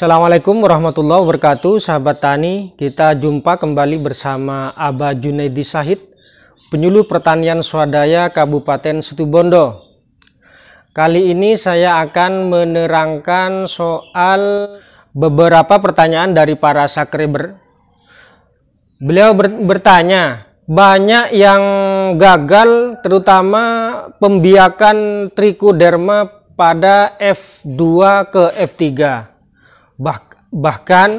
Assalamualaikum warahmatullahi wabarakatuh, sahabat tani. Kita jumpa kembali bersama Aba Junaidi Syahid, penyuluh pertanian swadaya Kabupaten Situbondo. Kali ini saya akan menerangkan soal beberapa pertanyaan dari para subscriber. Beliau bertanya, banyak yang gagal terutama pembiakan trichoderma pada F2 ke F3. Bahkan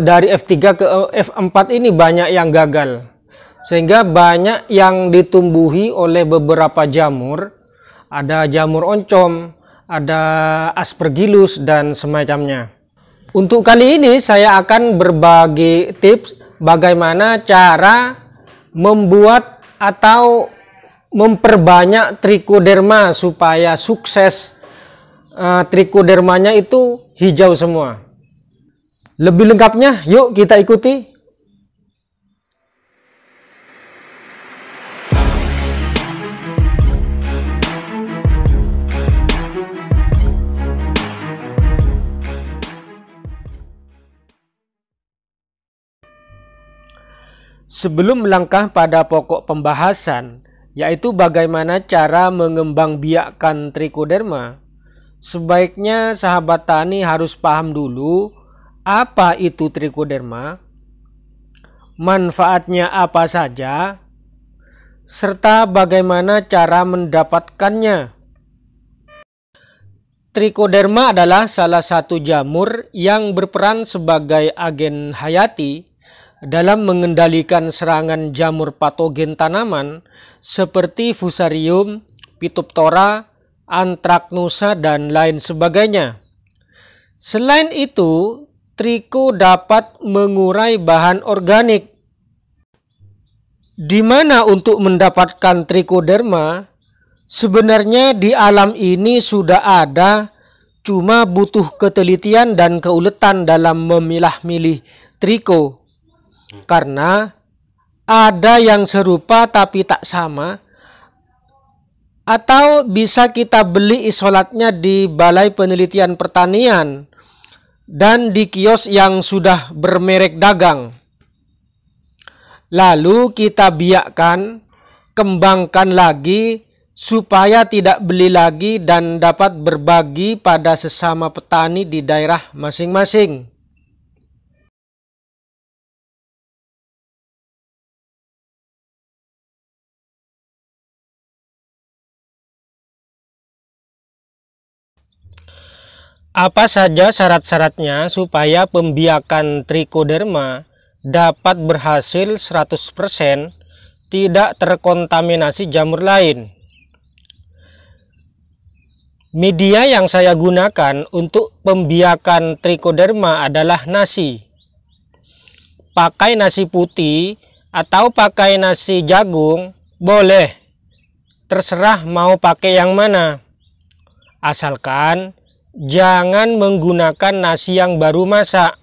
dari F3 ke F4 ini banyak yang gagal, sehingga banyak yang ditumbuhi oleh beberapa jamur. Ada jamur oncom, ada aspergillus dan semacamnya. Untuk kali ini saya akan berbagi tips bagaimana cara membuat atau memperbanyak trichoderma supaya sukses. Trichodermanya itu hijau semua. Lebih lengkapnya yuk kita ikuti. Sebelum melangkah pada pokok pembahasan, yaitu bagaimana cara mengembangbiakkan trichoderma, sebaiknya sahabat tani harus paham dulu apa itu trichoderma, manfaatnya apa saja, serta bagaimana cara mendapatkannya. Trichoderma adalah salah satu jamur yang berperan sebagai agen hayati dalam mengendalikan serangan jamur patogen tanaman seperti Fusarium, Phytophthora, Anthracnosa, dan lain sebagainya. Selain itu, tricho dapat mengurai bahan organik. Di mana untuk mendapatkan trichoderma? Sebenarnya di alam ini sudah ada, cuma butuh ketelitian dan keuletan dalam memilah-milih tricho. Karena ada yang serupa tapi tak sama, atau bisa kita beli isolatnya di Balai Penelitian Pertanian dan di kios yang sudah bermerek dagang. Lalu kita biakkan, kembangkan lagi supaya tidak beli lagi dan dapat berbagi pada sesama petani di daerah masing-masing. Apa saja syarat-syaratnya supaya pembiakan trichoderma dapat berhasil 100%, tidak terkontaminasi jamur lain? Media yang saya gunakan untuk pembiakan trichoderma adalah nasi. Pakai nasi putih atau pakai nasi jagung boleh, terserah mau pakai yang mana. Asalkan jangan menggunakan nasi yang baru masak.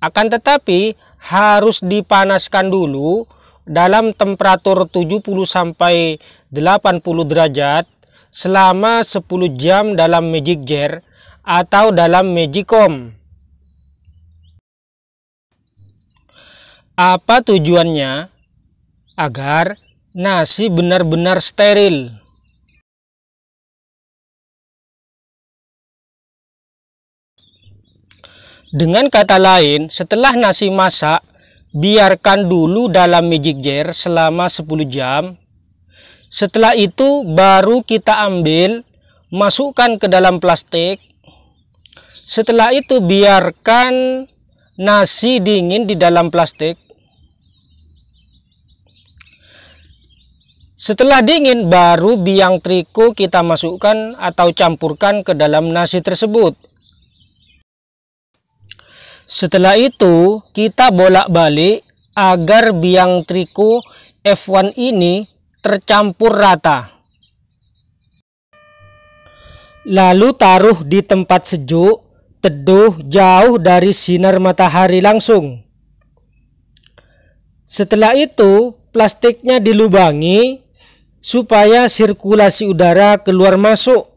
Akan tetapi harus dipanaskan dulu dalam temperatur 70-80 derajat selama 10 jam dalam magic jar atau dalam magicom. Apa tujuannya? Agar nasi benar-benar steril. Dengan kata lain, setelah nasi masak, biarkan dulu dalam magic jar selama 10 jam. Setelah itu baru kita ambil, masukkan ke dalam plastik. Setelah itu biarkan nasi dingin di dalam plastik. Setelah dingin baru biang tricho kita masukkan atau campurkan ke dalam nasi tersebut. Setelah itu kita bolak-balik agar biang tricho F1 ini tercampur rata. Lalu taruh di tempat sejuk, teduh, jauh dari sinar matahari langsung. Setelah itu plastiknya dilubangi supaya sirkulasi udara keluar masuk,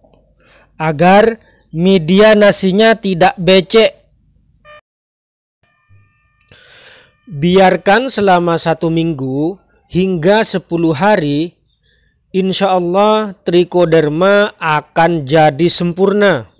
agar media nasinya tidak becek. Biarkan selama 1 minggu hingga 10 hari, insya Allah trichoderma akan jadi sempurna.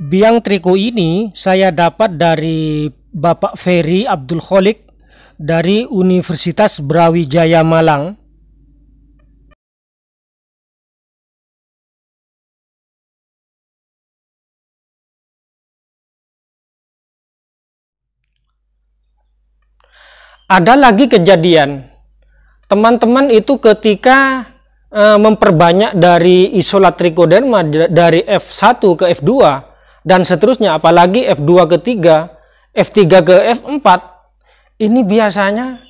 Biang triko ini saya dapat dari Bapak Ferry Abdul Kholik dari Universitas Brawijaya Malang. Ada lagi kejadian, teman-teman itu ketika memperbanyak dari isolat trichoderma dari F1 ke F2 dan seterusnya, apalagi F2 ke 3, F3 ke F4, ini biasanya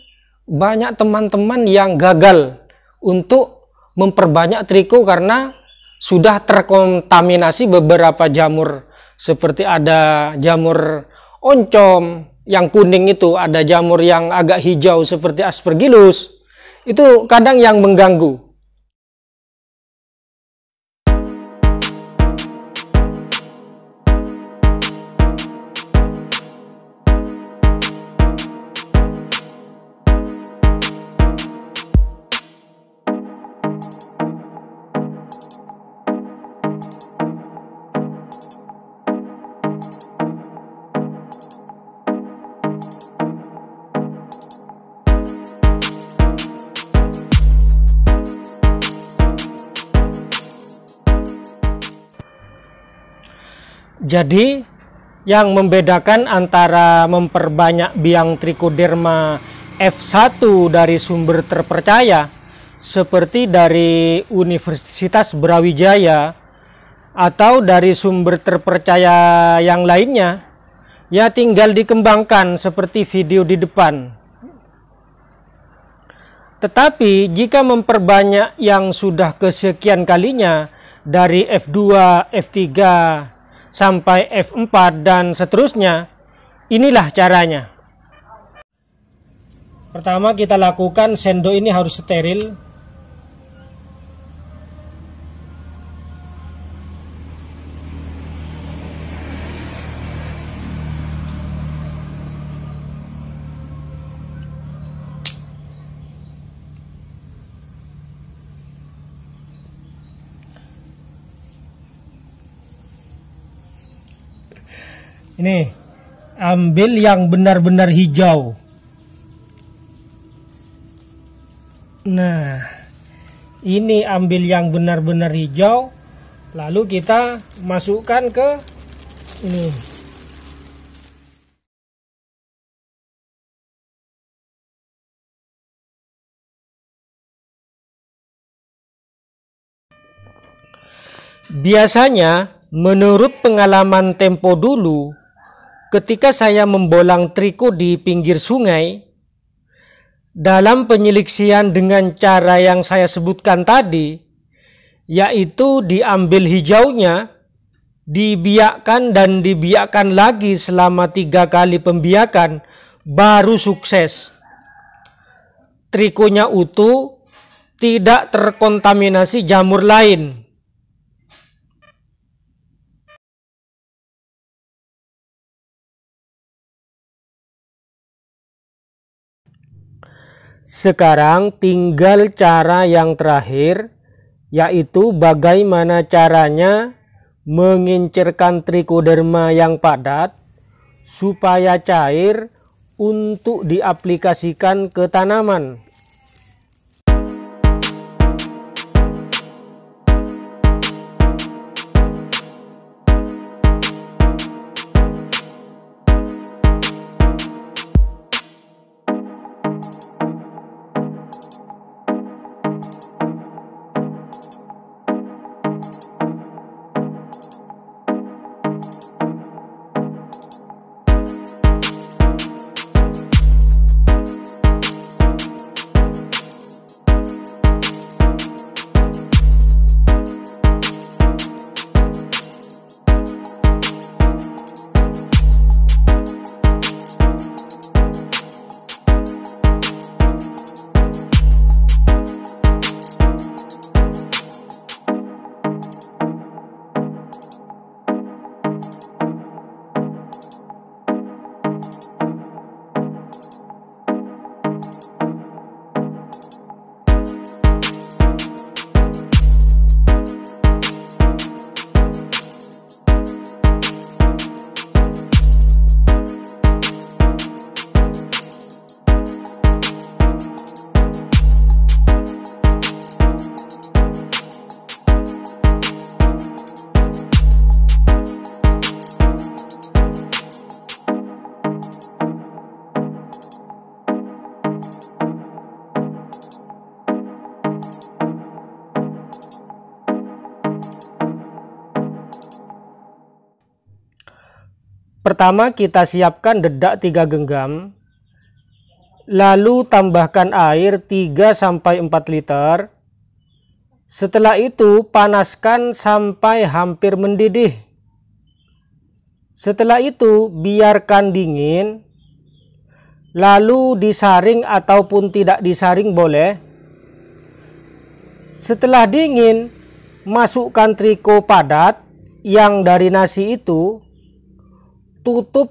banyak teman-teman yang gagal untuk memperbanyak triko karena sudah terkontaminasi beberapa jamur, seperti ada jamur oncom yang kuning itu, ada jamur yang agak hijau seperti Aspergillus, itu kadang yang mengganggu. Jadi yang membedakan antara memperbanyak biang trichoderma F1 dari sumber terpercaya seperti dari Universitas Brawijaya atau dari sumber terpercaya yang lainnya, ya tinggal dikembangkan seperti video di depan. Tetapi jika memperbanyak yang sudah kesekian kalinya dari F2, F3 sampai F4 dan seterusnya, inilah caranya. Pertama kita lakukan, sendok ini harus steril. Ini ambil yang benar-benar hijau. Nah, ini ambil yang benar-benar hijau, lalu kita masukkan ke ini. Biasanya menurut pengalaman tempo dulu, ketika saya membolang triko di pinggir sungai, dalam penyeleksian dengan cara yang saya sebutkan tadi, yaitu diambil hijaunya, dibiakkan dan dibiakkan lagi selama 3 kali pembiakan, baru sukses. Trikonya utuh, tidak terkontaminasi jamur lain. Sekarang tinggal cara yang terakhir, yaitu bagaimana caranya mengincerkan trichoderma yang padat supaya cair untuk diaplikasikan ke tanaman. Pertama, kita siapkan dedak 3 genggam, lalu tambahkan air 3-4 liter. Setelah itu panaskan sampai hampir mendidih. Setelah itu biarkan dingin, lalu disaring ataupun tidak disaring boleh. Setelah dingin, masukkan triko padat yang dari nasi itu, tutup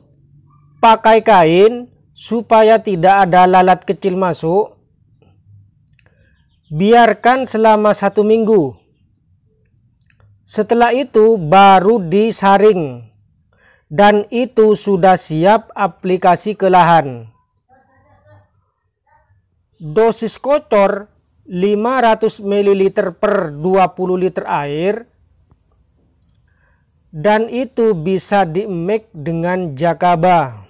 pakai kain supaya tidak ada lalat kecil masuk. Biarkan selama 1 minggu. Setelah itu baru disaring. Dan itu sudah siap aplikasi ke lahan. Dosis kocor 500 ml per 20 liter air. Dan itu bisa di-mix dengan jakaba.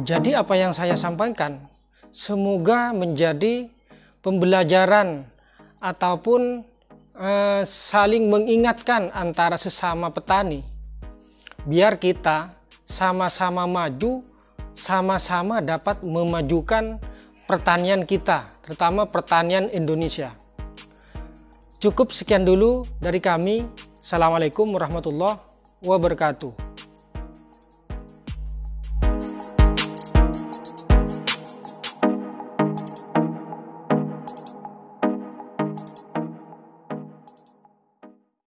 Jadi apa yang saya sampaikan semoga menjadi pembelajaran ataupun saling mengingatkan antara sesama petani, biar kita sama-sama maju, sama-sama dapat memajukan pertanian kita, terutama pertanian Indonesia. Cukup sekian dulu dari kami. Assalamualaikum warahmatullahi wabarakatuh.